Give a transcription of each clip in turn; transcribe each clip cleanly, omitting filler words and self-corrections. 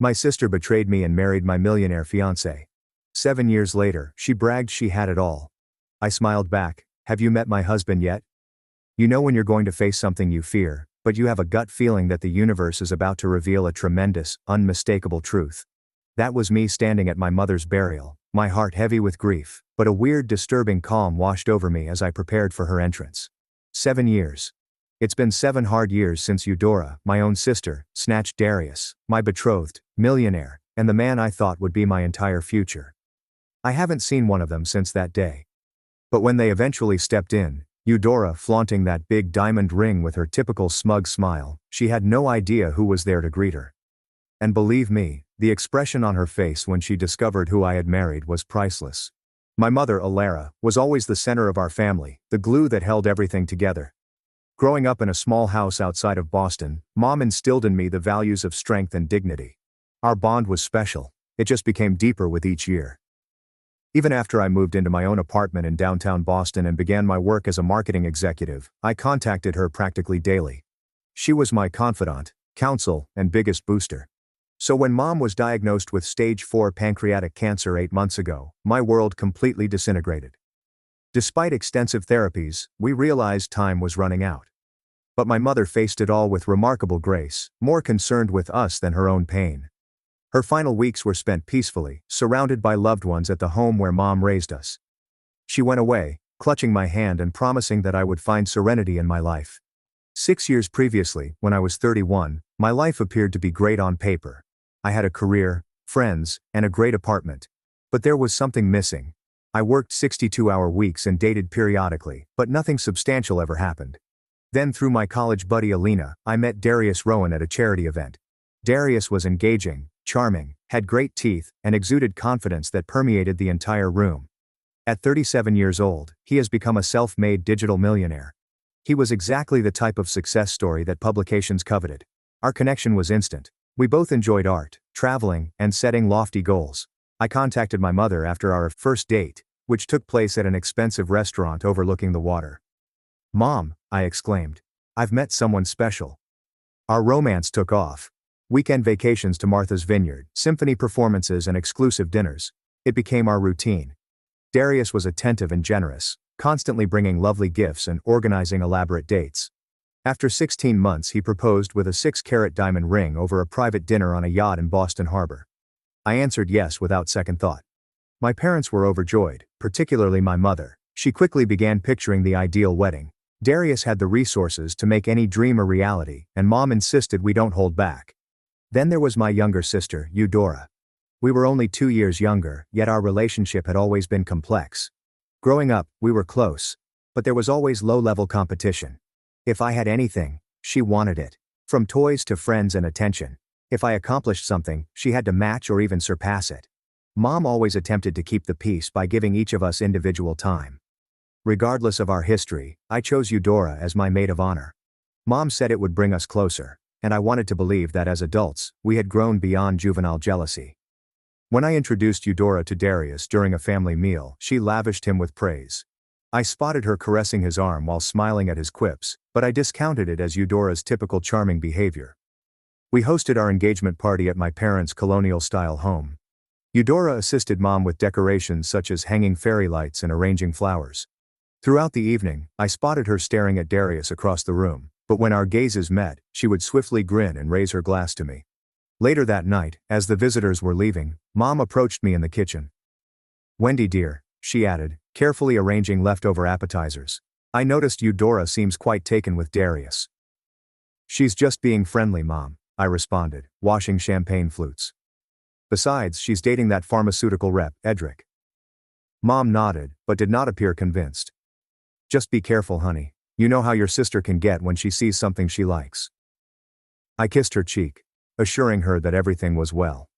My sister betrayed me and married my millionaire fiancé. 7 years later, she bragged she had it all. I smiled back, have you met my husband yet? You know when you're going to face something you fear, but you have a gut feeling that the universe is about to reveal a tremendous, unmistakable truth. That was me standing at my mother's burial, my heart heavy with grief, but a weird disturbing calm washed over me as I prepared for her entrance. 7 years. It's been 7 hard years since Eudora, my own sister, snatched Darius, my betrothed, millionaire, and the man I thought would be my entire future. I haven't seen one of them since that day. But when they eventually stepped in, Eudora flaunting that big diamond ring with her typical smug smile, she had no idea who was there to greet her. And believe me, the expression on her face when she discovered who I had married was priceless. My mother, Alara, was always the center of our family, the glue that held everything together. Growing up in a small house outside of Boston, Mom instilled in me the values of strength and dignity. Our bond was special. It just became deeper with each year. Even after I moved into my own apartment in downtown Boston and began my work as a marketing executive, I contacted her practically daily. She was my confidant, counsel, and biggest booster. So when Mom was diagnosed with stage 4 pancreatic cancer 8 months ago, my world completely disintegrated. Despite extensive therapies, we realized time was running out. But my mother faced it all with remarkable grace, more concerned with us than her own pain. Her final weeks were spent peacefully, surrounded by loved ones at the home where Mom raised us. She went away, clutching my hand and promising that I would find serenity in my life. 6 years previously, when I was 31, my life appeared to be great on paper. I had a career, friends, and a great apartment. But there was something missing. I worked 62-hour weeks and dated periodically, but nothing substantial ever happened. Then through my college buddy Alina, I met Darius Rowan at a charity event. Darius was engaging, charming, had great teeth, and exuded confidence that permeated the entire room. At 37 years old, he has become a self-made digital millionaire. He was exactly the type of success story that publications coveted. Our connection was instant. We both enjoyed art, traveling, and setting lofty goals. I contacted my mother after our first date, which took place at an expensive restaurant overlooking the water. "Mom," I exclaimed, "I've met someone special." Our romance took off. Weekend vacations to Martha's Vineyard, symphony performances and exclusive dinners. It became our routine. Darius was attentive and generous, constantly bringing lovely gifts and organizing elaborate dates. After 16 months he proposed with a 6-carat diamond ring over a private dinner on a yacht in Boston Harbor. I answered yes without second thought. My parents were overjoyed, particularly my mother. She quickly began picturing the ideal wedding. Darius had the resources to make any dream a reality, and Mom insisted we don't hold back. Then there was my younger sister, Eudora. We were only 2 years younger, yet our relationship had always been complex. Growing up, we were close, but there was always low-level competition. If I had anything, she wanted it. From toys to friends and attention. If I accomplished something, she had to match or even surpass it. Mom always attempted to keep the peace by giving each of us individual time. Regardless of our history, I chose Eudora as my maid of honor. Mom said it would bring us closer, and I wanted to believe that as adults, we had grown beyond juvenile jealousy. When I introduced Eudora to Darius during a family meal, she lavished him with praise. I spotted her caressing his arm while smiling at his quips, but I discounted it as Eudora's typical charming behavior. We hosted our engagement party at my parents' colonial-style home. Eudora assisted Mom with decorations such as hanging fairy lights and arranging flowers. Throughout the evening, I spotted her staring at Darius across the room, but when our gazes met, she would swiftly grin and raise her glass to me. Later that night, as the visitors were leaving, Mom approached me in the kitchen. "Wendy dear," she added, carefully arranging leftover appetizers. "I noticed Eudora seems quite taken with Darius." "She's just being friendly, Mom," I responded, washing champagne flutes. "Besides, she's dating that pharmaceutical rep, Edric." Mom nodded, but did not appear convinced. "Just be careful, honey. You know how your sister can get when she sees something she likes." I kissed her cheek, assuring her that everything was well.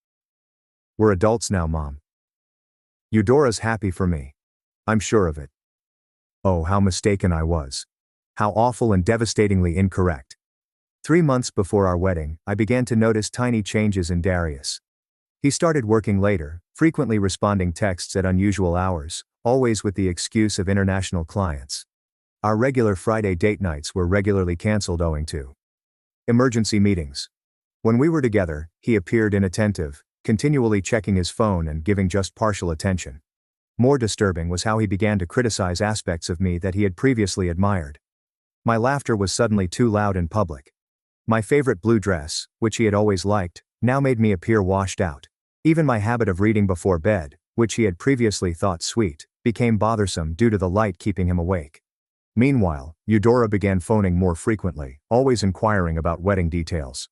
"We're adults now, Mom. Eudora's happy for me. I'm sure of it." Oh, how mistaken I was. How awful and devastatingly incorrect. 3 months before our wedding, I began to notice tiny changes in Darius. He started working later, frequently responding texts at unusual hours, always with the excuse of international clients. Our regular Friday date nights were regularly canceled owing to emergency meetings. When we were together, he appeared inattentive, continually checking his phone and giving just partial attention. More disturbing was how he began to criticize aspects of me that he had previously admired. My laughter was suddenly too loud in public. My favorite blue dress, which he had always liked, now made me appear washed out. Even my habit of reading before bed, which he had previously thought sweet, became bothersome due to the light keeping him awake. Meanwhile, Eudora began phoning more frequently, always inquiring about wedding details.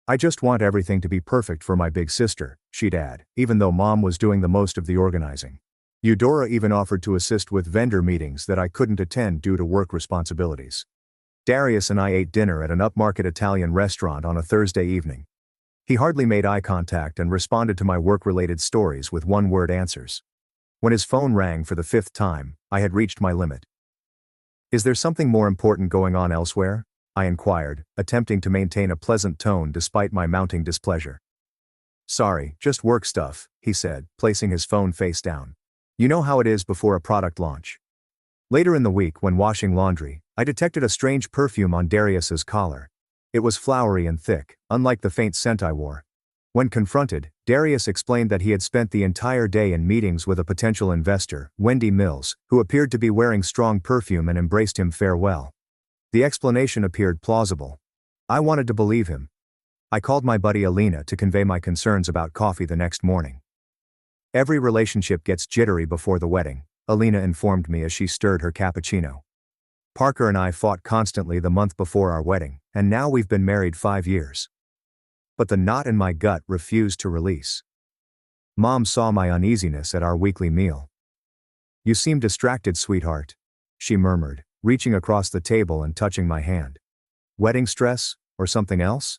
"I just want everything to be perfect for my big sister," she'd add, even though Mom was doing the most of the organizing. Eudora even offered to assist with vendor meetings that I couldn't attend due to work responsibilities. Darius and I ate dinner at an upmarket Italian restaurant on a Thursday evening. He hardly made eye contact and responded to my work-related stories with one-word answers. When his phone rang for the 5th time, I had reached my limit. "Is there something more important going on elsewhere?" I inquired, attempting to maintain a pleasant tone despite my mounting displeasure. "Sorry, just work stuff," he said, placing his phone face down. "You know how it is before a product launch." Later in the week, when washing laundry, I detected a strange perfume on Darius's collar. It was flowery and thick, unlike the faint scent I wore. When confronted, Darius explained that he had spent the entire day in meetings with a potential investor, Wendy Mills, who appeared to be wearing strong perfume and embraced him farewell. The explanation appeared plausible. I wanted to believe him. I called my buddy Alina to convey my concerns about coffee the next morning. "Every relationship gets jittery before the wedding," Alina informed me as she stirred her cappuccino. "Parker and I fought constantly the month before our wedding, and now we've been married 5 years. But the knot in my gut refused to release." Mom saw my uneasiness at our weekly meal. "You seem distracted, sweetheart," she murmured, reaching across the table and touching my hand. "Wedding stress, or something else?"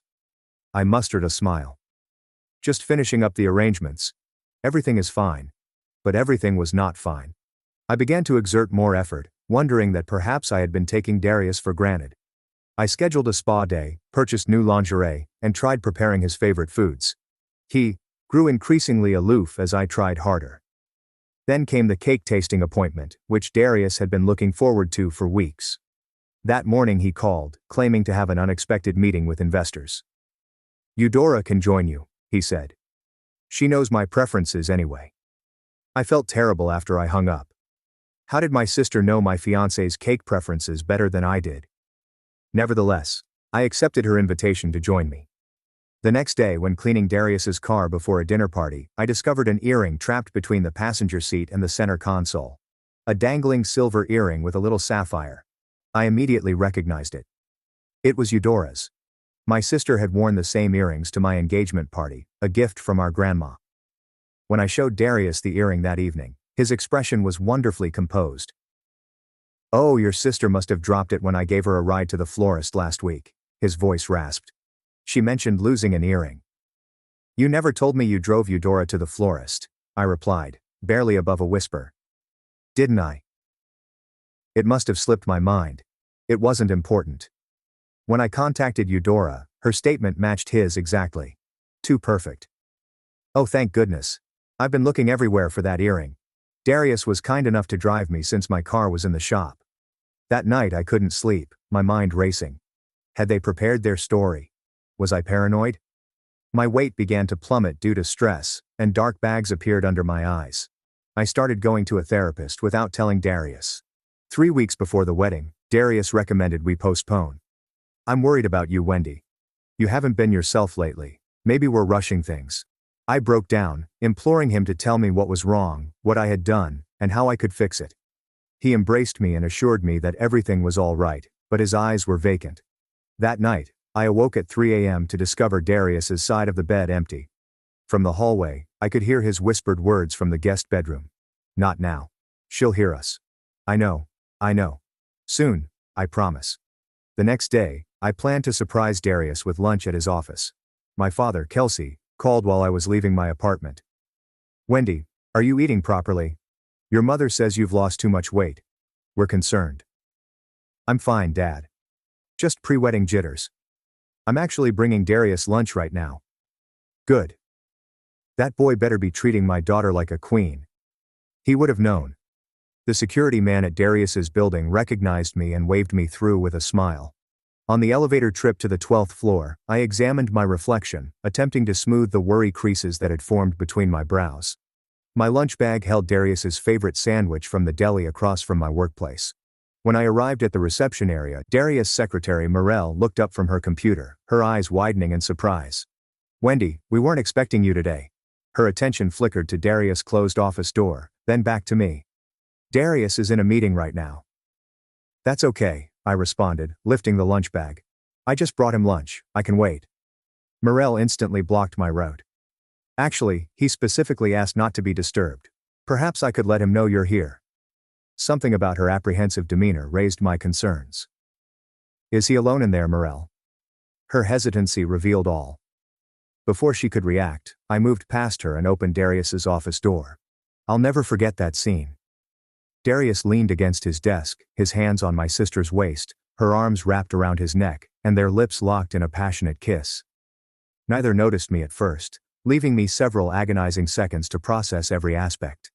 I mustered a smile. "Just finishing up the arrangements. Everything is fine." But everything was not fine. I began to exert more effort, wondering that perhaps I had been taking Darius for granted. I scheduled a spa day, purchased new lingerie, and tried preparing his favorite foods. He grew increasingly aloof as I tried harder. Then came the cake tasting appointment, which Darius had been looking forward to for weeks. That morning he called, claiming to have an unexpected meeting with investors. "Eudora can join you," he said. "She knows my preferences anyway." I felt terrible after I hung up. How did my sister know my fiancé's cake preferences better than I did? Nevertheless, I accepted her invitation to join me. The next day, when cleaning Darius's car before a dinner party, I discovered an earring trapped between the passenger seat and the center console. A dangling silver earring with a little sapphire. I immediately recognized it. It was Eudora's. My sister had worn the same earrings to my engagement party, a gift from our grandma. When I showed Darius the earring that evening, his expression was wonderfully composed. "Oh, your sister must have dropped it when I gave her a ride to the florist last week," his voice rasped. "She mentioned losing an earring." "You never told me you drove Eudora to the florist," I replied, barely above a whisper. "Didn't I?" It must have slipped my mind. It wasn't important. When I contacted Eudora, her statement matched his exactly. Too perfect. "Oh, thank goodness. I've been looking everywhere for that earring. Darius was kind enough to drive me since my car was in the shop." That night I couldn't sleep, my mind racing. Had they prepared their story? Was I paranoid? My weight began to plummet due to stress, and dark bags appeared under my eyes. I started going to a therapist without telling Darius. 3 weeks before the wedding, Darius recommended we postpone. "I'm worried about you, Wendy. You haven't been yourself lately. Maybe we're rushing things." I broke down, imploring him to tell me what was wrong, what I had done, and how I could fix it. He embraced me and assured me that everything was all right, but his eyes were vacant. That night, I awoke at 3 a.m. to discover Darius's side of the bed empty. From the hallway, I could hear his whispered words from the guest bedroom. "Not now. She'll hear us." I know. Soon, I promise." The next day, I planned to surprise Darius with lunch at his office. My father, Kelsey, called while I was leaving my apartment. "Wendy, are you eating properly? Your mother says you've lost too much weight. We're concerned." "I'm fine, Dad. Just pre-wedding jitters. I'm actually bringing Darius lunch right now." "Good. That boy better be treating my daughter like a queen." He would have known. The security man at Darius's building recognized me and waved me through with a smile. On the elevator trip to the 12th floor, I examined my reflection, attempting to smooth the worry creases that had formed between my brows. My lunch bag held Darius's favorite sandwich from the deli across from my workplace. When I arrived at the reception area, Darius' secretary Morel looked up from her computer, her eyes widening in surprise. "Wendy, we weren't expecting you today." Her attention flickered to Darius' closed office door, then back to me. "Darius is in a meeting right now." "That's okay," I responded, lifting the lunch bag. "I just brought him lunch, I can wait." Morel instantly blocked my route. "Actually, he specifically asked not to be disturbed. Perhaps I could let him know you're here." Something about her apprehensive demeanor raised my concerns. "Is he alone in there, Morel?" Her hesitancy revealed all. Before she could react, I moved past her and opened Darius's office door. I'll never forget that scene. Darius leaned against his desk, his hands on my sister's waist, her arms wrapped around his neck, and their lips locked in a passionate kiss. Neither noticed me at first, leaving me several agonizing seconds to process every aspect.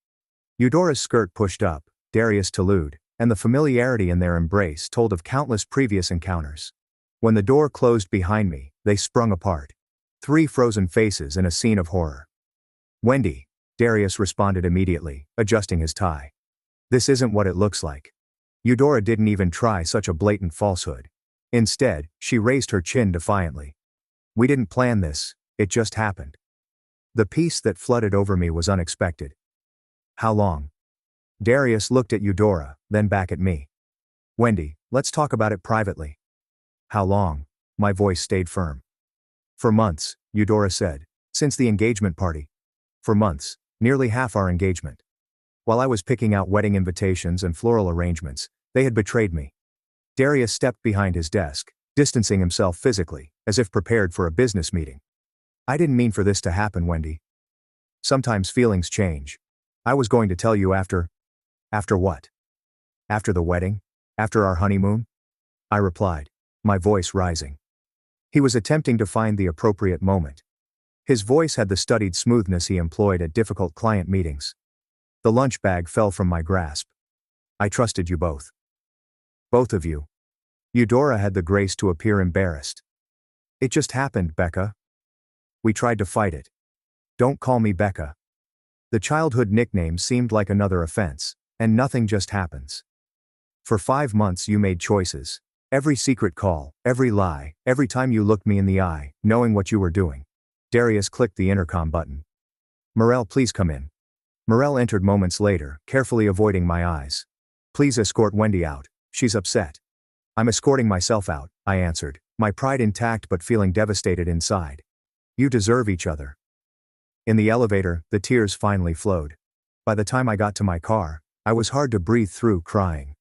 Eudora's skirt pushed up, Darius tolued, and the familiarity in their embrace told of countless previous encounters. When the door closed behind me, they sprung apart. 3 frozen faces in a scene of horror. "Wendy," Darius responded immediately, adjusting his tie. "This isn't what it looks like." Eudora didn't even try such a blatant falsehood. Instead, she raised her chin defiantly. "We didn't plan this, it just happened." The peace that flooded over me was unexpected. "How long?" Darius looked at Eudora, then back at me. "Wendy, let's talk about it privately." "How long?" My voice stayed firm. "For months," Eudora said. "Since the engagement party." "For months, nearly half our engagement. While I was picking out wedding invitations and floral arrangements, they had betrayed me." Darius stepped behind his desk, distancing himself physically, as if prepared for a business meeting. "I didn't mean for this to happen, Wendy. Sometimes feelings change. I was going to tell you after." "After what?" "After the wedding? After our honeymoon?" I replied, my voice rising. He was attempting to find the appropriate moment. His voice had the studied smoothness he employed at difficult client meetings. The lunch bag fell from my grasp. "I trusted you both." "Both of you." Eudora had the grace to appear embarrassed. "It just happened, Becca. We tried to fight it." "Don't call me Becca." The childhood nickname seemed like another offense, and nothing just happens. "For 5 months you made choices. Every secret call, every lie, every time you looked me in the eye, knowing what you were doing." Darius clicked the intercom button. "Morel, please come in." Morel entered moments later, carefully avoiding my eyes. "Please escort Wendy out, she's upset." "I'm escorting myself out," I answered, my pride intact but feeling devastated inside. "You deserve each other." In the elevator, the tears finally flowed. By the time I got to my car, I was hard to breathe through, crying.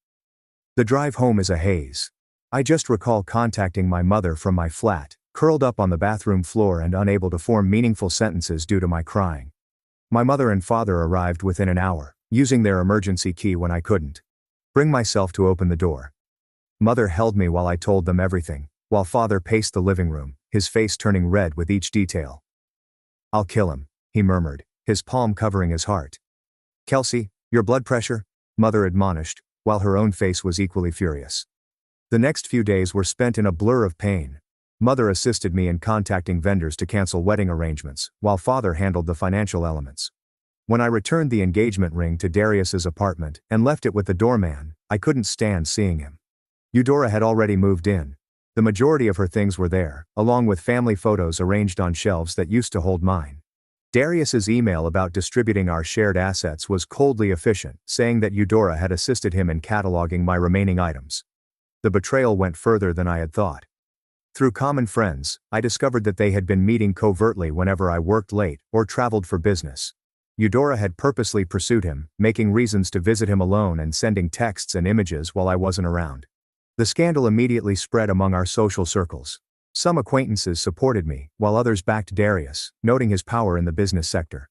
The drive home is a haze. I just recall contacting my mother from my flat, curled up on the bathroom floor and unable to form meaningful sentences due to my crying. My mother and father arrived within an hour, using their emergency key when I couldn't bring myself to open the door. Mother held me while I told them everything, while father paced the living room, his face turning red with each detail. "I'll kill him," he murmured, his palm covering his heart. "Kelsey, your blood pressure," mother admonished, while her own face was equally furious. The next few days were spent in a blur of pain. Mother assisted me in contacting vendors to cancel wedding arrangements, while father handled the financial elements. When I returned the engagement ring to Darius's apartment and left it with the doorman, I couldn't stand seeing him. Eudora had already moved in. The majority of her things were there, along with family photos arranged on shelves that used to hold mine. Darius's email about distributing our shared assets was coldly efficient, saying that Eudora had assisted him in cataloging my remaining items. The betrayal went further than I had thought. Through common friends, I discovered that they had been meeting covertly whenever I worked late or traveled for business. Eudora had purposely pursued him, making reasons to visit him alone and sending texts and images while I wasn't around. The scandal immediately spread among our social circles. Some acquaintances supported me, while others backed Darius, noting his power in the business sector.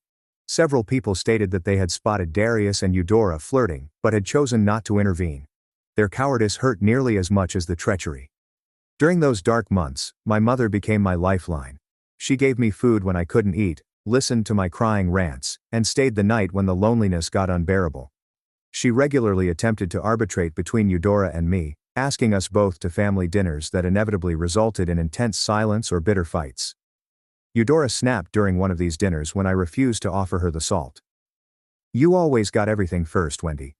Several people stated that they had spotted Darius and Eudora flirting, but had chosen not to intervene. Their cowardice hurt nearly as much as the treachery. During those dark months, my mother became my lifeline. She gave me food when I couldn't eat, listened to my crying rants, and stayed the night when the loneliness got unbearable. She regularly attempted to arbitrate between Eudora and me, asking us both to family dinners that inevitably resulted in intense silence or bitter fights. Eudora snapped during one of these dinners when I refused to offer her the salt. "You always got everything first, Wendy.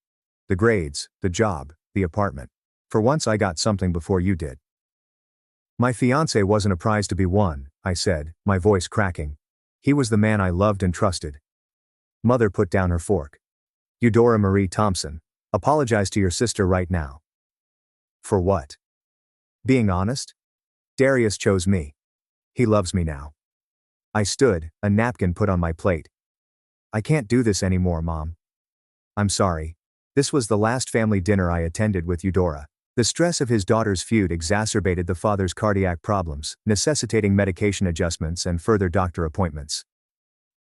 The grades, the job, the apartment. For once I got something before you did." "My fiancé wasn't a prize to be won," I said, my voice cracking. "He was the man I loved and trusted." Mother put down her fork. "Eudora Marie Thompson, apologize to your sister right now." "For what?" "Being honest? Darius chose me. He loves me now." I stood, a napkin put on my plate. "I can't do this anymore, Mom. I'm sorry. This was the last family dinner I attended with Eudora." The stress of his daughter's feud exacerbated the father's cardiac problems, necessitating medication adjustments and further doctor appointments.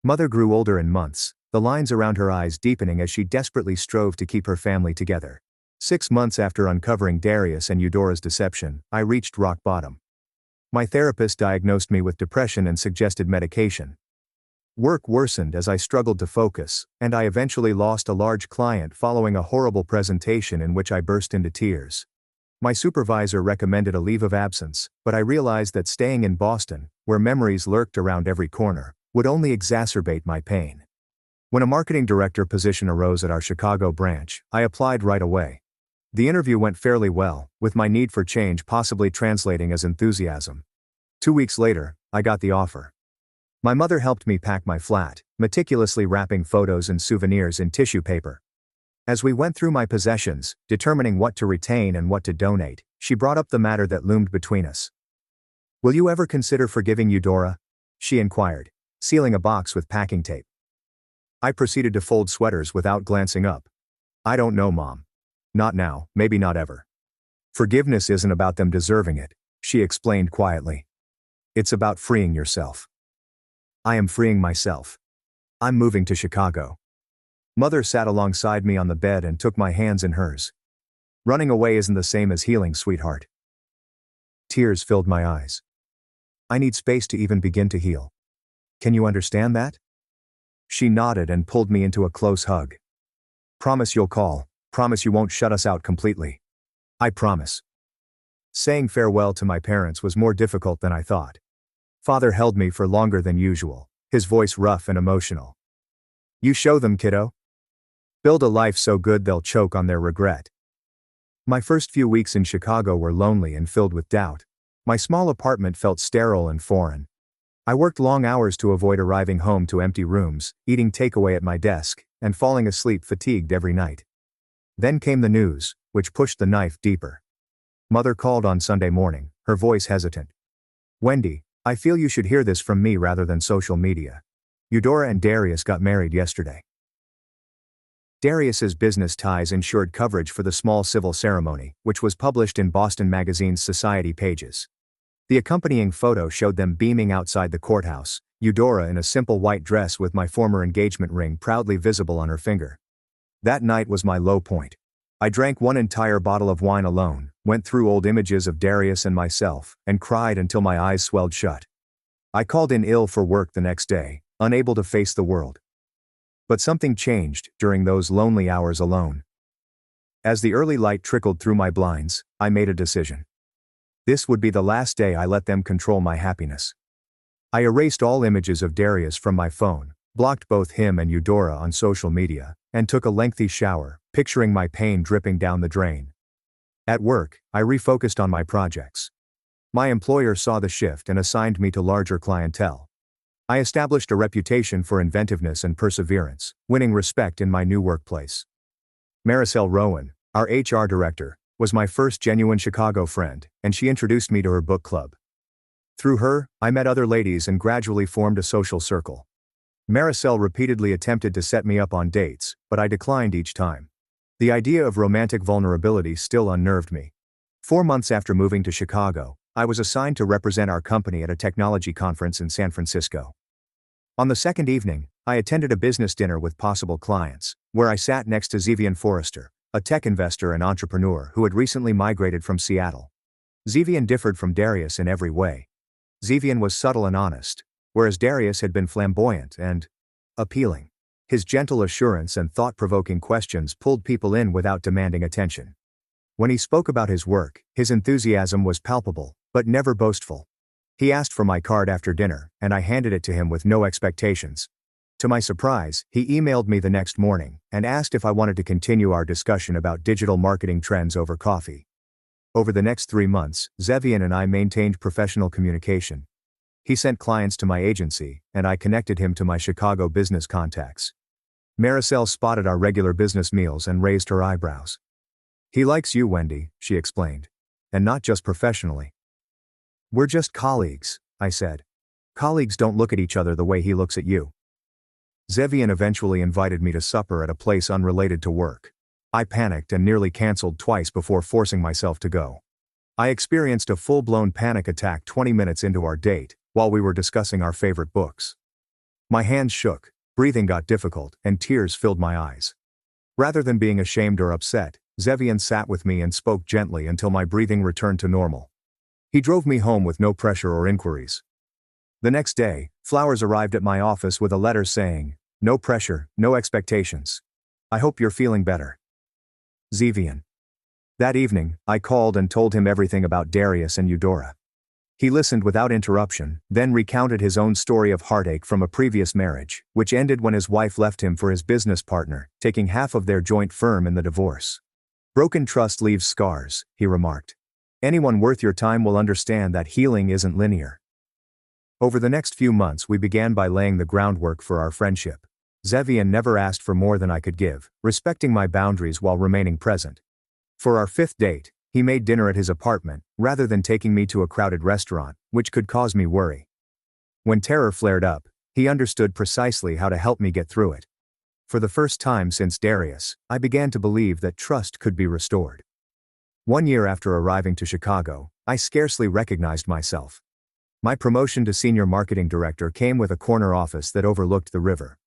Mother grew older in months, the lines around her eyes deepening as she desperately strove to keep her family together. 6 months after uncovering Darius and Eudora's deception, I reached rock bottom. My therapist diagnosed me with depression and suggested medication. Work worsened as I struggled to focus, and I eventually lost a large client following a horrible presentation in which I burst into tears. My supervisor recommended a leave of absence, but I realized that staying in Boston, where memories lurked around every corner, would only exacerbate my pain. When a marketing director position arose at our Chicago branch, I applied right away. The interview went fairly well, with my need for change possibly translating as enthusiasm. 2 weeks later, I got the offer. My mother helped me pack my flat, meticulously wrapping photos and souvenirs in tissue paper. As we went through my possessions, determining what to retain and what to donate, she brought up the matter that loomed between us. "Will you ever consider forgiving Eudora?" she inquired, sealing a box with packing tape. I proceeded to fold sweaters without glancing up. "I don't know, Mom. Not now, maybe not ever. Forgiveness isn't about them deserving it," she explained quietly. "It's about freeing yourself." "I am freeing myself. I'm moving to Chicago." Mother sat alongside me on the bed and took my hands in hers. "Running away isn't the same as healing, sweetheart." Tears filled my eyes. "I need space to even begin to heal. Can you understand that?" She nodded and pulled me into a close hug. "Promise you'll call. Promise you won't shut us out completely." "I promise." Saying farewell to my parents was more difficult than I thought. Father held me for longer than usual, his voice rough and emotional. "You show them, kiddo. Build a life so good they'll choke on their regret." My first few weeks in Chicago were lonely and filled with doubt. My small apartment felt sterile and foreign. I worked long hours to avoid arriving home to empty rooms, eating takeaway at my desk, and falling asleep fatigued every night. Then came the news, which pushed the knife deeper. Mother called on Sunday morning, her voice hesitant. "Wendy, I feel you should hear this from me rather than social media. Eudora and Darius got married yesterday." Darius's business ties ensured coverage for the small civil ceremony, which was published in Boston Magazine's Society pages. The accompanying photo showed them beaming outside the courthouse, Eudora in a simple white dress with my former engagement ring proudly visible on her finger. That night was my low point. I drank one entire bottle of wine alone, went through old images of Darius and myself, and cried until my eyes swelled shut. I called in ill for work the next day, unable to face the world. But something changed during those lonely hours alone. As the early light trickled through my blinds, I made a decision. This would be the last day I let them control my happiness. I erased all images of Darius from my phone, blocked both him and Eudora on social media, and took a lengthy shower, picturing my pain dripping down the drain. At work, I refocused on my projects. My employer saw the shift and assigned me to larger clientele. I established a reputation for inventiveness and perseverance, winning respect in my new workplace. Maricel Rowan, our HR director, was my first genuine Chicago friend, and she introduced me to her book club. Through her, I met other ladies and gradually formed a social circle. Maricel repeatedly attempted to set me up on dates, but I declined each time. The idea of romantic vulnerability still unnerved me. 4 months after moving to Chicago, I was assigned to represent our company at a technology conference in San Francisco. On the second evening, I attended a business dinner with possible clients, where I sat next to Zevian Forrester, a tech investor and entrepreneur who had recently migrated from Seattle. Zevian differed from Darius in every way. Zevian was subtle and honest, whereas Darius had been flamboyant and appealing. His gentle assurance and thought-provoking questions pulled people in without demanding attention. When he spoke about his work, his enthusiasm was palpable, but never boastful. He asked for my card after dinner, and I handed it to him with no expectations. To my surprise, he emailed me the next morning and asked if I wanted to continue our discussion about digital marketing trends over coffee. Over the next 3 months, Zevian and I maintained professional communication. He sent clients to my agency, and I connected him to my Chicago business contacts. Maricel spotted our regular business meals and raised her eyebrows. "He likes you, Wendy," she explained. "And not just professionally." "We're just colleagues," I said. "Colleagues don't look at each other the way he looks at you." Zevian eventually invited me to supper at a place unrelated to work. I panicked and nearly canceled twice before forcing myself to go. I experienced a full-blown panic attack 20 minutes into our date, while we were discussing our favorite books. My hands shook, breathing got difficult, and tears filled my eyes. Rather than being ashamed or upset, Zevian sat with me and spoke gently until my breathing returned to normal. He drove me home with no pressure or inquiries. The next day, flowers arrived at my office with a letter saying, "No pressure, no expectations. I hope you're feeling better. Zevian." That evening, I called and told him everything about Darius and Eudora. He listened without interruption, then recounted his own story of heartache from a previous marriage, which ended when his wife left him for his business partner, taking half of their joint firm in the divorce. "Broken trust leaves scars," he remarked. "Anyone worth your time will understand that healing isn't linear." Over the next few months we began by laying the groundwork for our friendship. Zevian never asked for more than I could give, respecting my boundaries while remaining present. For our 5th date, he made dinner at his apartment, rather than taking me to a crowded restaurant, which could cause me worry. When terror flared up, he understood precisely how to help me get through it. For the first time since Darius, I began to believe that trust could be restored. 1 year after arriving to Chicago, I scarcely recognized myself. My promotion to senior marketing director came with a corner office that overlooked the river.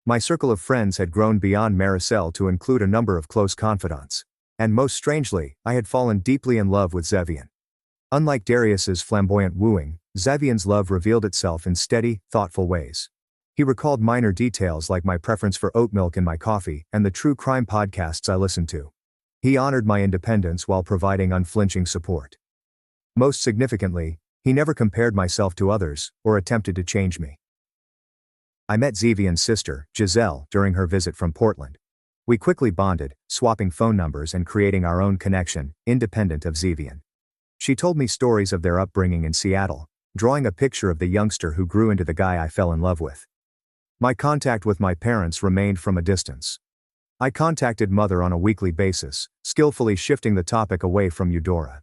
My circle of friends had grown beyond Maricel to include a number of close confidants. And most strangely, I had fallen deeply in love with Zevian. Unlike Darius's flamboyant wooing, Zevian's love revealed itself in steady, thoughtful ways. He recalled minor details like my preference for oat milk in my coffee and the true crime podcasts I listened to. He honored my independence while providing unflinching support. Most significantly, he never compared myself to others or attempted to change me. I met Zevian's sister, Giselle, during her visit from Portland. We quickly bonded, swapping phone numbers and creating our own connection, independent of Zevian. She told me stories of their upbringing in Seattle, drawing a picture of the youngster who grew into the guy I fell in love with. My contact with my parents remained from a distance. I contacted Mother on a weekly basis, skillfully shifting the topic away from Eudora.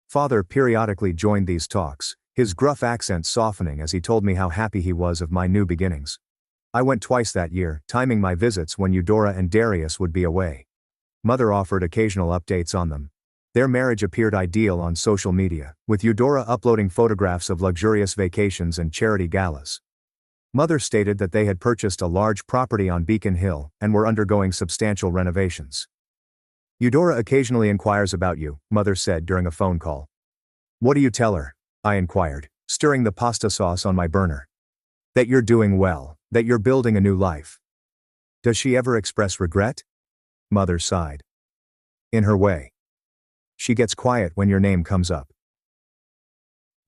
Father periodically joined these talks, his gruff accent softening as he told me how happy he was of my new beginnings. I went twice that year, timing my visits when Eudora and Darius would be away. Mother offered occasional updates on them. Their marriage appeared ideal on social media, with Eudora uploading photographs of luxurious vacations and charity galas. Mother stated that they had purchased a large property on Beacon Hill and were undergoing substantial renovations. "Eudora occasionally inquires about you," Mother said during a phone call. "What do you tell her?" I inquired, stirring the pasta sauce on my burner. "That you're doing well, that you're building a new life." "Does she ever express regret?" Mother sighed. "In her way. She gets quiet when your name comes up."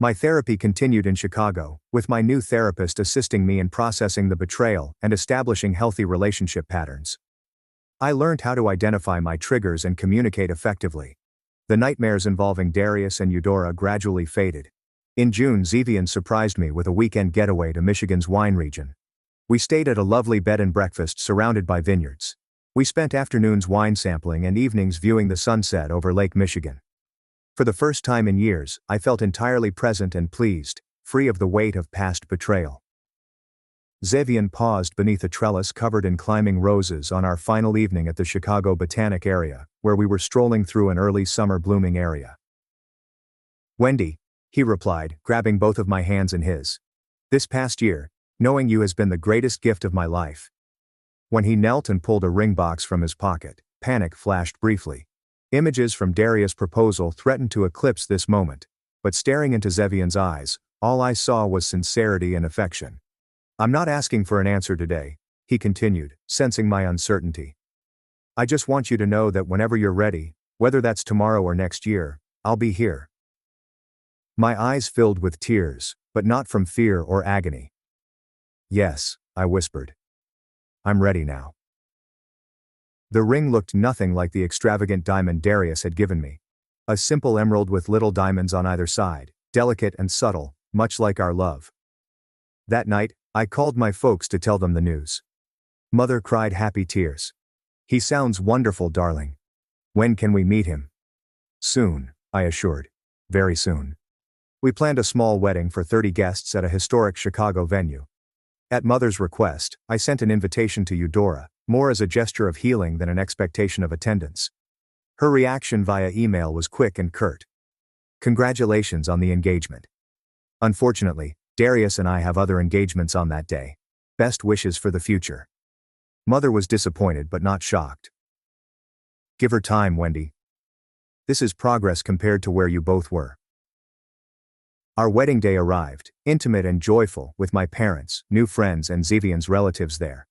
My therapy continued in Chicago, with my new therapist assisting me in processing the betrayal and establishing healthy relationship patterns. I learned how to identify my triggers and communicate effectively. The nightmares involving Darius and Eudora gradually faded. In June, Zevian surprised me with a weekend getaway to Michigan's wine region. We stayed at a lovely bed and breakfast surrounded by vineyards. We spent afternoons wine sampling and evenings viewing the sunset over Lake Michigan. For the first time in years, I felt entirely present and pleased, free of the weight of past betrayal. Zevian paused beneath a trellis covered in climbing roses on our final evening at the Chicago Botanic area, where we were strolling through an early summer blooming area. "Wendy," he replied, grabbing both of my hands in his. "This past year, knowing you has been the greatest gift of my life." When he knelt and pulled a ring box from his pocket, panic flashed briefly. Images from Darius' proposal threatened to eclipse this moment, but staring into Zevian's eyes, all I saw was sincerity and affection. "I'm not asking for an answer today," he continued, sensing my uncertainty. "I just want you to know that whenever you're ready, Whether that's tomorrow or next year, I'll be here. My eyes filled with tears, but not from fear or agony. Yes, I whispered. I'm ready now. The ring looked nothing like the extravagant diamond Darius had given me. A simple emerald with little diamonds on either side, delicate and subtle, much like our love. That night, I called my folks to tell them the news. Mother cried happy tears. He sounds wonderful, darling. When can we meet him? Soon, I assured. Very soon. We planned a small wedding for 30 guests at a historic Chicago venue. At Mother's request, I sent an invitation to Eudora, more as a gesture of healing than an expectation of attendance. Her reaction via email was quick and curt. Congratulations on the engagement. Unfortunately, Darius and I have other engagements on that day. Best wishes for the future. Mother was disappointed but not shocked. Give her time, Wendy. This is progress compared to where you both were. Our wedding day arrived, intimate and joyful, with my parents, new friends and Zevian's relatives there.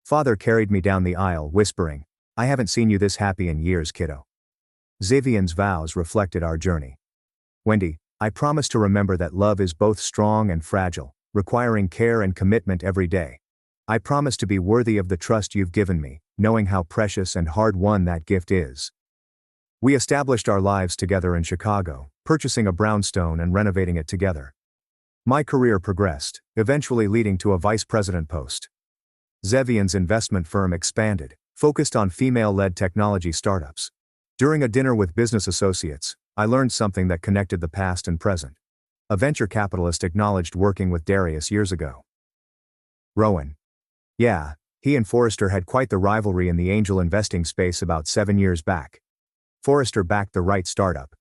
Father carried me down the aisle, whispering, I haven't seen you this happy in years, kiddo. Zevian's vows reflected our journey. Wendy, I promise to remember that love is both strong and fragile, requiring care and commitment every day. I promise to be worthy of the trust you've given me, knowing how precious and hard-won that gift is. We established our lives together in Chicago, purchasing a brownstone and renovating it together. My career progressed, eventually leading to a vice president post. Zevian's investment firm expanded, focused on female-led technology startups. During a dinner with business associates, I learned something that connected the past and present. A venture capitalist acknowledged working with Darius years ago. Rowan. Yeah, he and Forrester had quite the rivalry in the angel investing space about 7 years back. Forrester backed the right startup.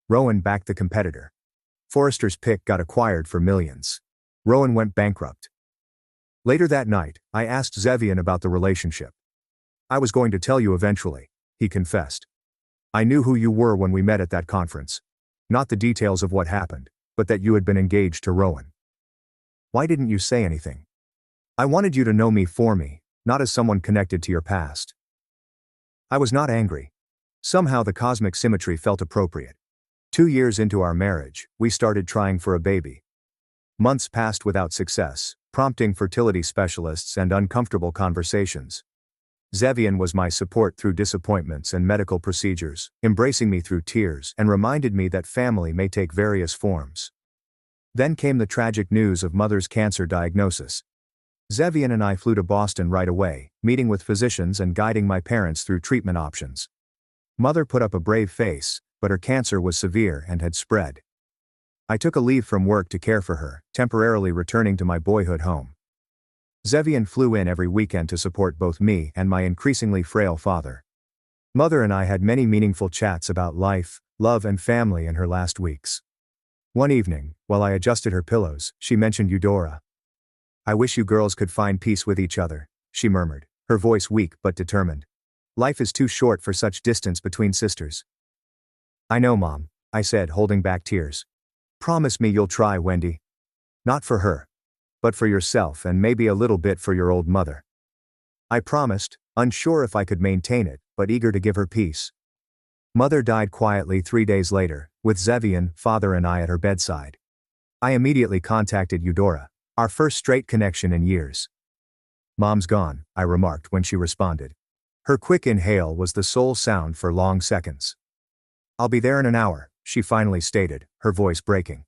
Rowan backed the competitor. Forrester's pick got acquired for millions. Rowan went bankrupt. Later that night, I asked Zevian about the relationship. I was going to tell you eventually, he confessed. I knew who you were when we met at that conference. Not the details of what happened, but that you had been engaged to Rowan. Why didn't you say anything? I wanted you to know me for me, not as someone connected to your past. I was not angry. Somehow the cosmic symmetry felt appropriate. 2 years into our marriage, we started trying for a baby. Months passed without success, prompting fertility specialists and uncomfortable conversations. Zevian was my support through disappointments and medical procedures, embracing me through tears and reminded me that family may take various forms. Then came the tragic news of Mother's cancer diagnosis. Zevian and I flew to Boston right away, meeting with physicians and guiding my parents through treatment options. Mother put up a brave face, but her cancer was severe and had spread. I took a leave from work to care for her, temporarily returning to my boyhood home. Zevian flew in every weekend to support both me and my increasingly frail father. Mother and I had many meaningful chats about life, love and family in her last weeks. One evening, while I adjusted her pillows, she mentioned Eudora. I wish you girls could find peace with each other, she murmured, her voice weak but determined. Life is too short for such distance between sisters. I know, Mom, I said, holding back tears. Promise me you'll try, Wendy. Not for her, but for yourself and maybe a little bit for your old mother. I promised, unsure if I could maintain it, but eager to give her peace. Mother died quietly 3 days later, with Zevian, father and I at her bedside. I immediately contacted Eudora, our first straight connection in years. Mom's gone, I remarked when she responded. Her quick inhale was the sole sound for long seconds. I'll be there in an hour, she finally stated, her voice breaking.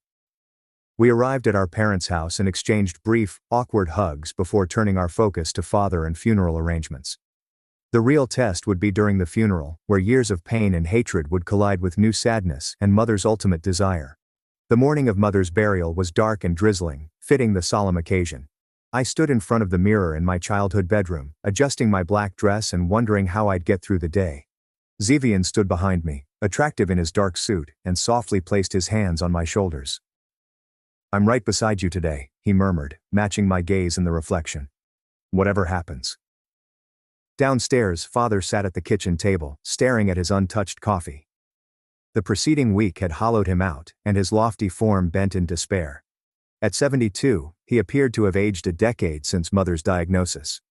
We arrived at our parents' house and exchanged brief, awkward hugs before turning our focus to father and funeral arrangements. The real test would be during the funeral, where years of pain and hatred would collide with new sadness and Mother's ultimate desire. The morning of Mother's burial was dark and drizzling, fitting the solemn occasion. I stood in front of the mirror in my childhood bedroom, adjusting my black dress and wondering how I'd get through the day. Zevian stood behind me, attractive in his dark suit, and softly placed his hands on my shoulders. I'm right beside you today, he murmured, matching my gaze in the reflection. Whatever happens. Downstairs, Father sat at the kitchen table, staring at his untouched coffee. The preceding week had hollowed him out, and his lofty form bent in despair. At 72, he appeared to have aged a decade since Mother's diagnosis.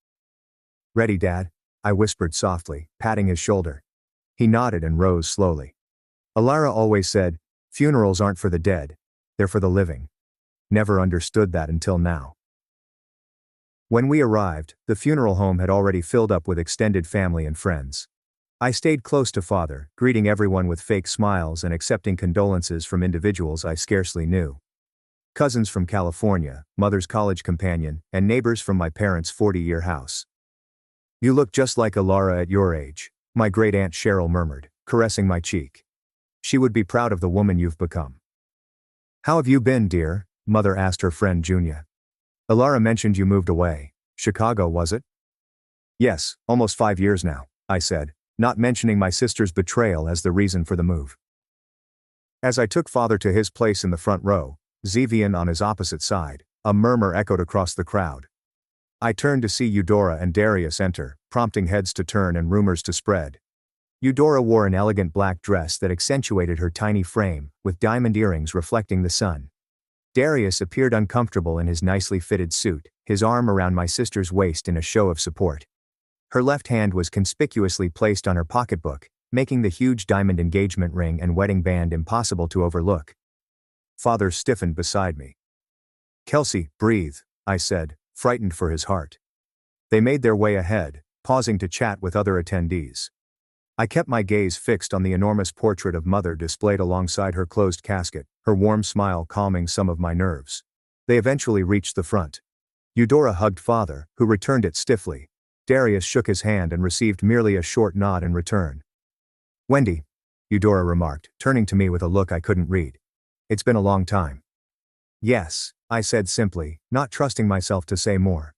Ready, Dad? I whispered softly, patting his shoulder. He nodded and rose slowly. Alara always said, funerals aren't for the dead, they're for the living. Never understood that until now. When we arrived, the funeral home had already filled up with extended family and friends. I stayed close to Father, greeting everyone with fake smiles and accepting condolences from individuals I scarcely knew. Cousins from California, Mother's college companion, and neighbors from my parents' 40-year house. You look just like Alara at your age, my great-aunt Cheryl murmured, caressing my cheek. She would be proud of the woman you've become. How have you been, dear? Mother asked her friend Junia. Alara mentioned you moved away. Chicago, was it? Yes, almost 5 years now, I said, not mentioning my sister's betrayal as the reason for the move. As I took Father to his place in the front row, Zevian on his opposite side, a murmur echoed across the crowd. I turned to see Eudora and Darius enter, prompting heads to turn and rumors to spread. Eudora wore an elegant black dress that accentuated her tiny frame, with diamond earrings reflecting the sun. Darius appeared uncomfortable in his nicely fitted suit, his arm around my sister's waist in a show of support. Her left hand was conspicuously placed on her pocketbook, making the huge diamond engagement ring and wedding band impossible to overlook. Father stiffened beside me. Kelsey, breathe, I said, frightened for his heart. They made their way ahead, pausing to chat with other attendees. I kept my gaze fixed on the enormous portrait of Mother displayed alongside her closed casket, her warm smile calming some of my nerves. They eventually reached the front. Eudora hugged Father, who returned it stiffly. Darius shook his hand and received merely a short nod in return. Wendy, Eudora remarked, turning to me with a look I couldn't read. It's been a long time. Yes, I said simply, not trusting myself to say more.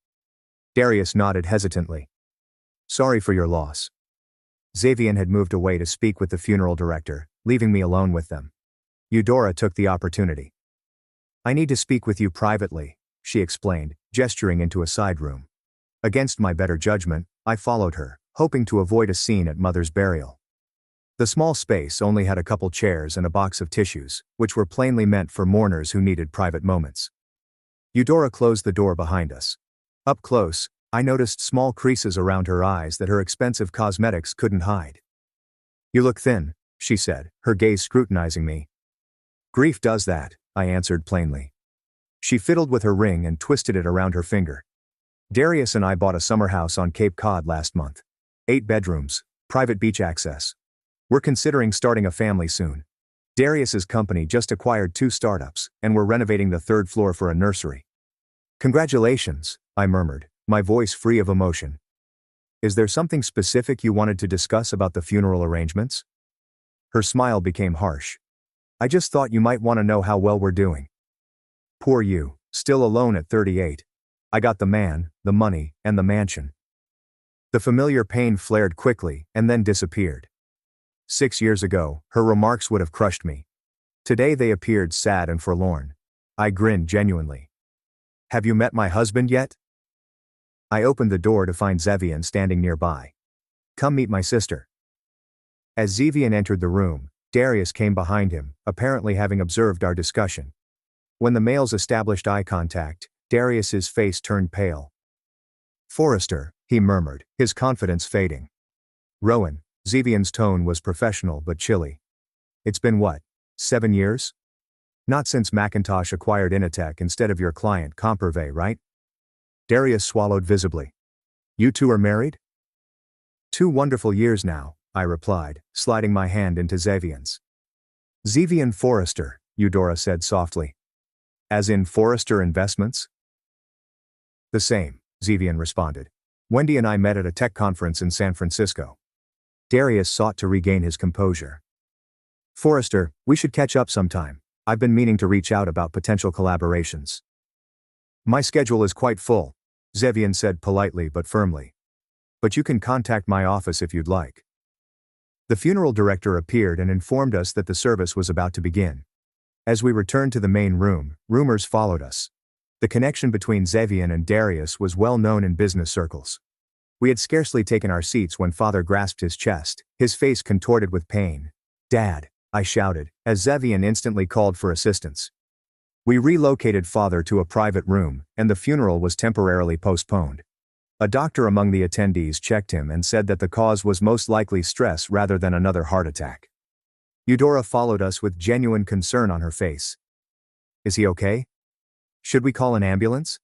Darius nodded hesitantly. Sorry for your loss. Xavian had moved away to speak with the funeral director, leaving me alone with them. Eudora took the opportunity. I need to speak with you privately, she explained, gesturing into a side room. Against my better judgment, I followed her, hoping to avoid a scene at Mother's burial. The small space only had a couple chairs and a box of tissues, which were plainly meant for mourners who needed private moments. Eudora closed the door behind us. Up close, I noticed small creases around her eyes that her expensive cosmetics couldn't hide. You look thin, she said, her gaze scrutinizing me. Grief does that, I answered plainly. She fiddled with her ring and twisted it around her finger. Darius and I bought a summer house on Cape Cod last month. 8 bedrooms, private beach access. We're considering starting a family soon. Darius's company just acquired 2 startups, and we're renovating the 3rd floor for a nursery. Congratulations, I murmured, my voice free of emotion. Is there something specific you wanted to discuss about the funeral arrangements? Her smile became harsh. I just thought you might want to know how well we're doing. Poor you, still alone at 38. I got the man, the money, and the mansion. The familiar pain flared quickly and then disappeared. 6 years ago, her remarks would have crushed me. Today they appeared sad and forlorn. I grinned genuinely. Have you met my husband yet? I opened the door to find Zevian standing nearby. Come meet my sister. As Zevian entered the room, Darius came behind him, apparently having observed our discussion. When the males established eye contact, Darius's face turned pale. Forrester, he murmured, his confidence fading. Rowan, Zevian's tone was professional but chilly. It's been what, 7 years? Not since Macintosh acquired Initech instead of your client Comperve, right? Darius swallowed visibly. You two are married? 2 wonderful years now, I replied, sliding my hand into Zevian's. Zevian Forrester, Eudora said softly. As in Forrester Investments? The same, Zevian responded. Wendy and I met at a tech conference in San Francisco. Darius sought to regain his composure. Forrester, we should catch up sometime. I've been meaning to reach out about potential collaborations. My schedule is quite full, Zevian said politely but firmly. But you can contact my office if you'd like. The funeral director appeared and informed us that the service was about to begin. As we returned to the main room, rumors followed us. The connection between Zevian and Darius was well known in business circles. We had scarcely taken our seats when Father grasped his chest, his face contorted with pain. Dad, I shouted, as Zevian instantly called for assistance. We relocated Father to a private room, and the funeral was temporarily postponed. A doctor among the attendees checked him and said that the cause was most likely stress rather than another heart attack. Eudora followed us with genuine concern on her face. Is he okay? Should we call an ambulance?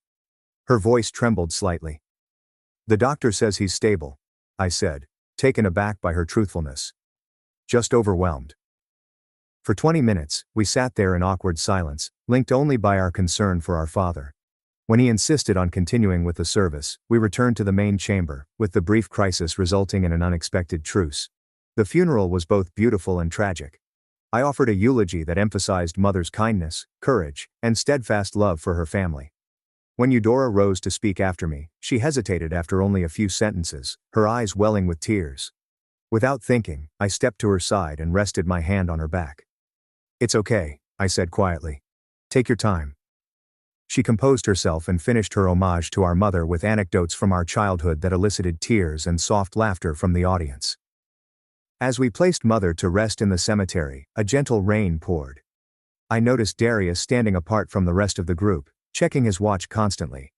Her voice trembled slightly. The doctor says he's stable, I said, taken aback by her truthfulness. Just overwhelmed. For 20 minutes, we sat there in awkward silence, linked only by our concern for our father. When he insisted on continuing with the service, we returned to the main chamber, with the brief crisis resulting in an unexpected truce. The funeral was both beautiful and tragic. I offered a eulogy that emphasized Mother's kindness, courage, and steadfast love for her family. When Eudora rose to speak after me, she hesitated after only a few sentences, her eyes welling with tears. Without thinking, I stepped to her side and rested my hand on her back. It's okay, I said quietly. Take your time. She composed herself and finished her homage to our mother with anecdotes from our childhood that elicited tears and soft laughter from the audience. As we placed Mother to rest in the cemetery, a gentle rain poured. I noticed Darius standing apart from the rest of the group, checking his watch constantly.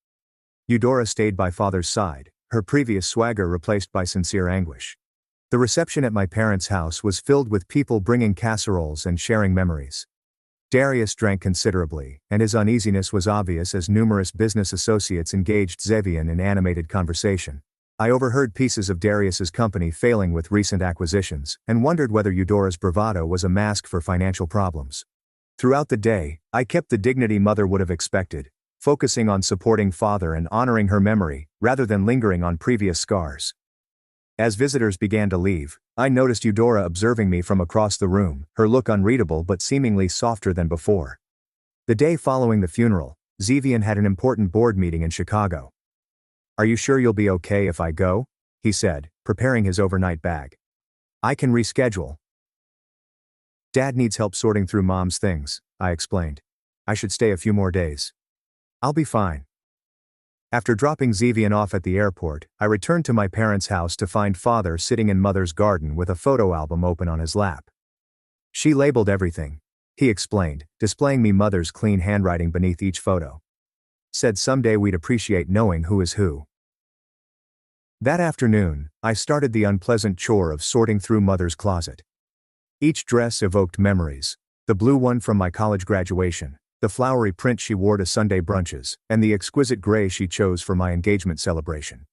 Eudora stayed by Father's side, her previous swagger replaced by sincere anguish. The reception at my parents' house was filled with people bringing casseroles and sharing memories. Darius drank considerably, and his uneasiness was obvious as numerous business associates engaged Zevian in animated conversation. I overheard pieces of Darius's company failing with recent acquisitions, and wondered whether Eudora's bravado was a mask for financial problems. Throughout the day, I kept the dignity Mother would have expected, focusing on supporting Father and honoring her memory, rather than lingering on previous scars. As visitors began to leave, I noticed Eudora observing me from across the room, her look unreadable but seemingly softer than before. The day following the funeral, Zevian had an important board meeting in Chicago. Are you sure you'll be okay if I go? He said, preparing his overnight bag. I can reschedule. Dad needs help sorting through Mom's things, I explained. I should stay a few more days. I'll be fine. After dropping Zevian off at the airport, I returned to my parents' house to find Father sitting in Mother's garden with a photo album open on his lap. She labeled everything, he explained, displaying me Mother's clean handwriting beneath each photo. Said someday we'd appreciate knowing who is who. That afternoon, I started the unpleasant chore of sorting through Mother's closet. Each dress evoked memories, the blue one from my college graduation, the flowery print she wore to Sunday brunches, and the exquisite gray she chose for my engagement celebration.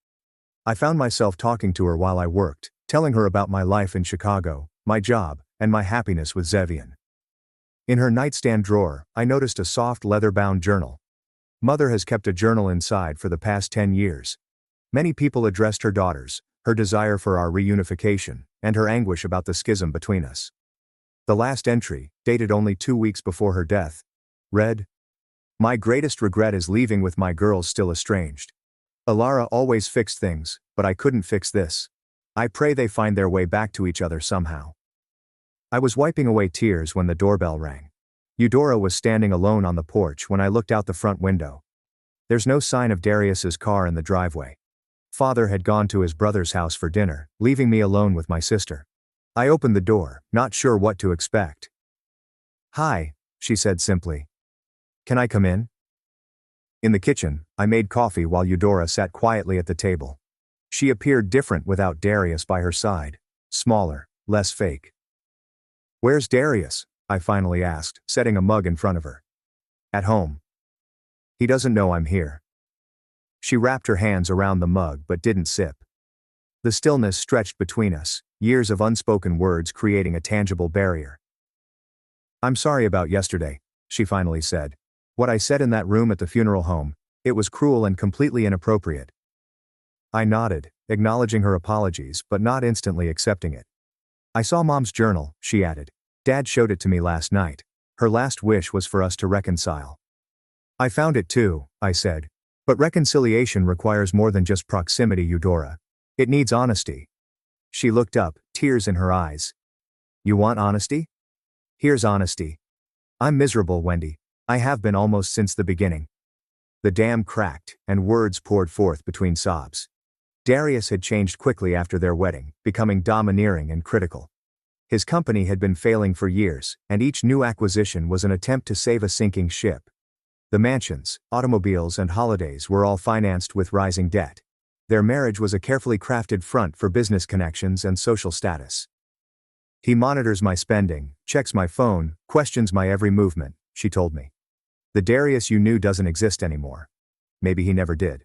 I found myself talking to her while I worked, telling her about my life in Chicago, my job, and my happiness with Zevian. In her nightstand drawer, I noticed a soft leather-bound journal. Mother has kept a journal inside for the past 10 years. Many people addressed her daughters, her desire for our reunification, and her anguish about the schism between us. The last entry, dated only 2 weeks before her death, read, "My greatest regret is leaving with my girls still estranged. Alara always fixed things, but I couldn't fix this. I pray they find their way back to each other somehow." I was wiping away tears when the doorbell rang. Eudora was standing alone on the porch when I looked out the front window. There's no sign of Darius's car in the driveway. Father had gone to his brother's house for dinner, leaving me alone with my sister. I opened the door, not sure what to expect. "Hi," she said simply. "Can I come in?" In the kitchen, I made coffee while Eudora sat quietly at the table. She appeared different without Darius by her side, smaller, less fake. "Where's Darius?" I finally asked, setting a mug in front of her. "At home. He doesn't know I'm here." She wrapped her hands around the mug but didn't sip. The stillness stretched between us, years of unspoken words creating a tangible barrier. "I'm sorry about yesterday," she finally said. "What I said in that room at the funeral home, it was cruel and completely inappropriate." I nodded, acknowledging her apologies but not instantly accepting it. "I saw Mom's journal," she added. "Dad showed it to me last night. Her last wish was for us to reconcile." "I found it too," I said. "But reconciliation requires more than just proximity, Eudora. It needs honesty." She looked up, tears in her eyes. "You want honesty? Here's honesty. I'm miserable, Wendy. I have been almost since the beginning." The dam cracked, and words poured forth between sobs. Darius had changed quickly after their wedding, becoming domineering and critical. His company had been failing for years, and each new acquisition was an attempt to save a sinking ship. The mansions, automobiles and holidays were all financed with rising debt. Their marriage was a carefully crafted front for business connections and social status. He monitors my spending, checks my phone, questions my every movement, she told me. The Darius you knew doesn't exist anymore. Maybe he never did.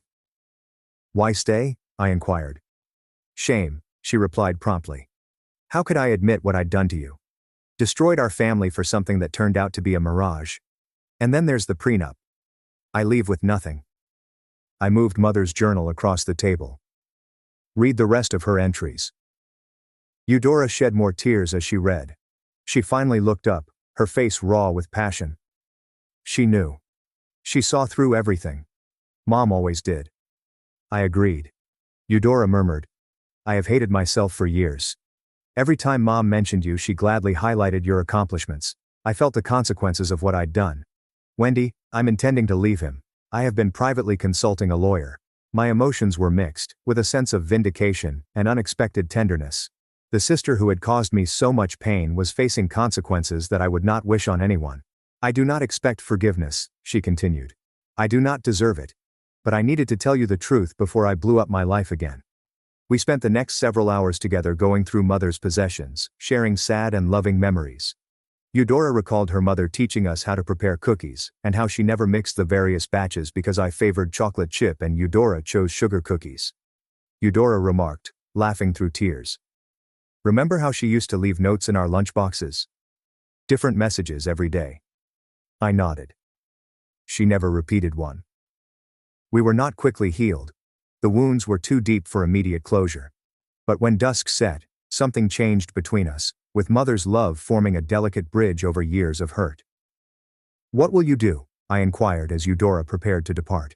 Why stay? I inquired. Shame, she replied promptly. How could I admit what I'd done to you? Destroyed our family for something that turned out to be a mirage. And then there's the prenup. I leave with nothing. I moved Mother's journal across the table. Read the rest of her entries. Eudora shed more tears as she read. She finally looked up, her face raw with passion. She knew. She saw through everything. Mom always did. I agreed. Eudora murmured. I have hated myself for years. Every time Mom mentioned you, she gladly highlighted your accomplishments. I felt the consequences of what I'd done. Wendy, I'm intending to leave him. I have been privately consulting a lawyer. My emotions were mixed, with a sense of vindication and unexpected tenderness. The sister who had caused me so much pain was facing consequences that I would not wish on anyone. I do not expect forgiveness, she continued. I do not deserve it. But I needed to tell you the truth before I blew up my life again. We spent the next several hours together going through Mother's possessions, sharing sad and loving memories. Eudora recalled her mother teaching us how to prepare cookies, and how she never mixed the various batches because I favored chocolate chip and Eudora chose sugar cookies. Eudora remarked, laughing through tears. Remember how she used to leave notes in our lunchboxes? Different messages every day. I nodded. She never repeated one. We were not quickly healed. The wounds were too deep for immediate closure. But when dusk set, something changed between us, with Mother's love forming a delicate bridge over years of hurt. What will you do? I inquired as Eudora prepared to depart.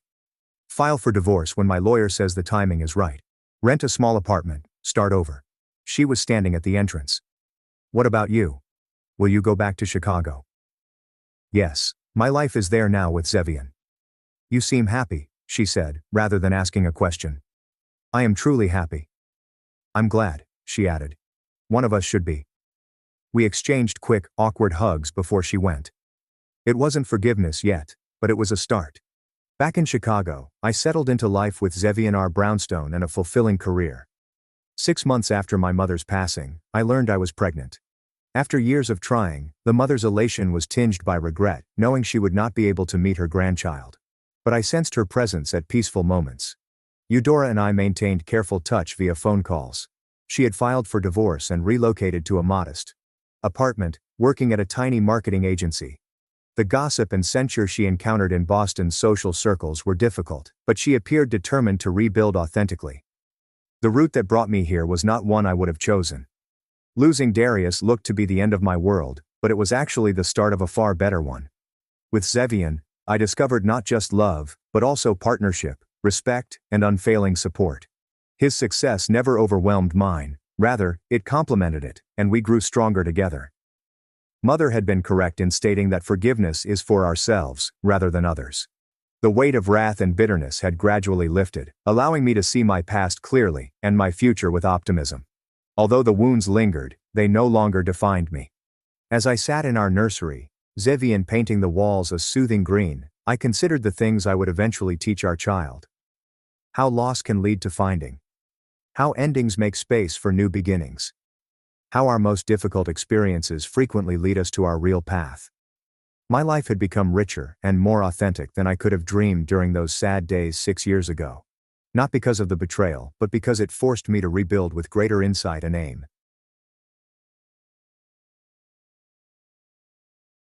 File for divorce when my lawyer says the timing is right. Rent a small apartment, start over. She was standing at the entrance. What about you? Will you go back to Chicago? Yes, my life is there now with Zevian. You seem happy, she said, rather than asking a question. I am truly happy. I'm glad, she added. One of us should be. We exchanged quick, awkward hugs before she went. It wasn't forgiveness yet, but it was a start. Back in Chicago, I settled into life with Zevian R. Brownstone and a fulfilling career. 6 months after my mother's passing, I learned I was pregnant. After years of trying, the mother's elation was tinged by regret, knowing she would not be able to meet her grandchild. But I sensed her presence at peaceful moments. Eudora and I maintained careful touch via phone calls. She had filed for divorce and relocated to a modest apartment, working at a tiny marketing agency. The gossip and censure she encountered in Boston's social circles were difficult, but she appeared determined to rebuild authentically. The route that brought me here was not one I would have chosen. Losing Darius looked to be the end of my world, but it was actually the start of a far better one. With Zevian, I discovered not just love, but also partnership, respect, and unfailing support. His success never overwhelmed mine, rather, it complemented it, and we grew stronger together. Mother had been correct in stating that forgiveness is for ourselves, rather than others. The weight of wrath and bitterness had gradually lifted, allowing me to see my past clearly, and my future with optimism. Although the wounds lingered, they no longer defined me. As I sat in our nursery, Zevian painting the walls a soothing green, I considered the things I would eventually teach our child. How loss can lead to finding. How endings make space for new beginnings. How our most difficult experiences frequently lead us to our real path. My life had become richer and more authentic than I could have dreamed during those sad days 6 years ago. Not because of the betrayal, but because it forced me to rebuild with greater insight and aim.